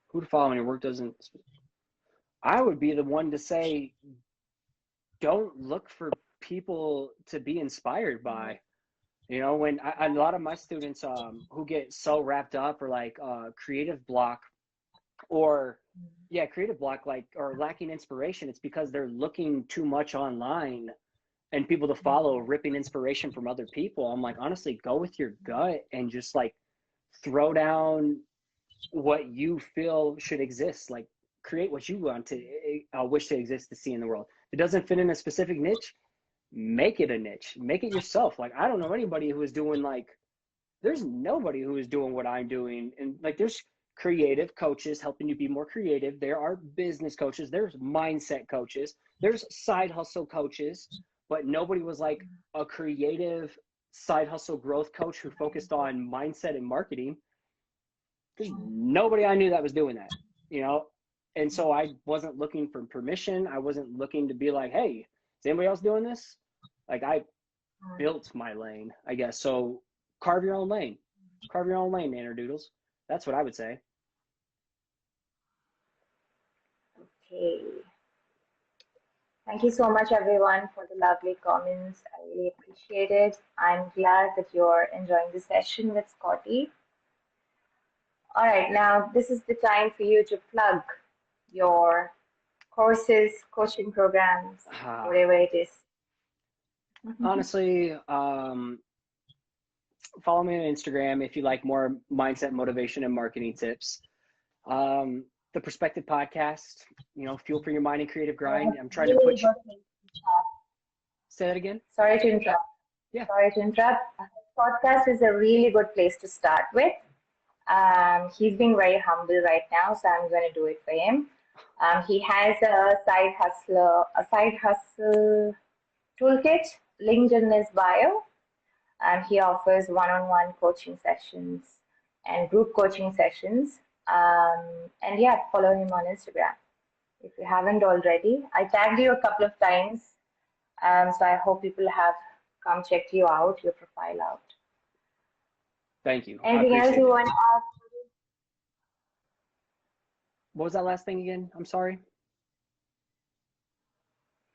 Who to follow when your work doesn't? I would be the one to say, don't look for people to be inspired by. When a lot of my students who get so wrapped up, or like creative block, or like, or lacking inspiration, it's because they're looking too much online and people to follow, ripping inspiration from other people. I'm like, honestly, go with your gut and just like throw down what you feel should exist. Like, create what you want to wish to exist to see in the world. If it doesn't fit in a specific niche, make it a niche. Make it yourself. Like, I don't know anybody who is doing there's nobody who is doing what I'm doing. And like, there's creative coaches helping you be more creative. There are business coaches. There's mindset coaches. There's side hustle coaches. But nobody was like a creative side hustle growth coach who focused on mindset and marketing. There's nobody I knew that was doing that, And so I wasn't looking for permission. I wasn't looking to be like, hey, is anybody else doing this? Like, I built my lane, I guess. So carve your own lane. Carve your own lane, Nanner Doodles. That's what I would say. Okay. Thank you so much, everyone, for the lovely comments. I really appreciate it. I'm glad that you're enjoying the session with Scotty. All right, now this is the time for you to plug your courses, coaching programs, whatever it is. Honestly, follow me on Instagram if you like more mindset, motivation, and marketing tips. The Perspective Podcast, fuel for your mind and creative grind. I'm trying to put you. Say that again. Sorry to interrupt. Yeah. Sorry to interrupt. This podcast is a really good place to start with. He's being very humble right now, so I'm going to do it for him. He has a side hustle toolkit linked in his bio. He offers one-on-one coaching sessions and group coaching sessions. And yeah, follow him on Instagram if you haven't already. I tagged you a couple of times, so I hope people have come check you out, your profile out. Thank you. Anything else you want to add? What was that last thing again? I'm sorry.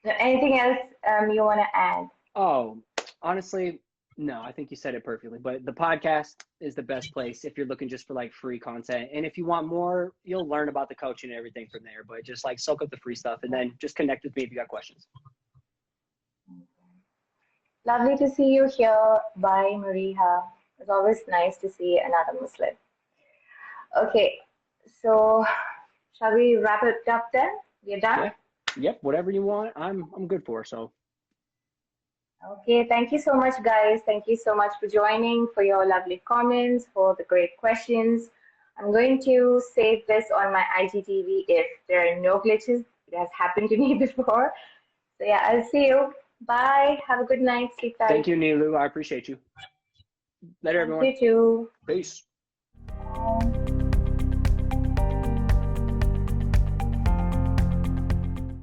Anything else you want to add? Oh, honestly, no, I think you said it perfectly. But the podcast is the best place if you're looking just for like free content. And if you want more, you'll learn about the coaching and everything from there. But just like soak up the free stuff and then just connect with me if you got questions. Lovely to see you here. Bye, Mariha. It's always nice to see another Muslim. Okay, so shall we wrap it up then? We're done? Yeah. Yep. Whatever you want, I'm good for. So Okay, thank you so much, guys. Thank you so much for joining, for your lovely comments, for the great questions. I'm going to save this on my IGTV if there are no glitches. It has happened to me before. So yeah, I'll see you. Bye. Have a good night. Sleep tight. thank you, Nilu. I appreciate you. Later, Thank everyone. you too. Peace.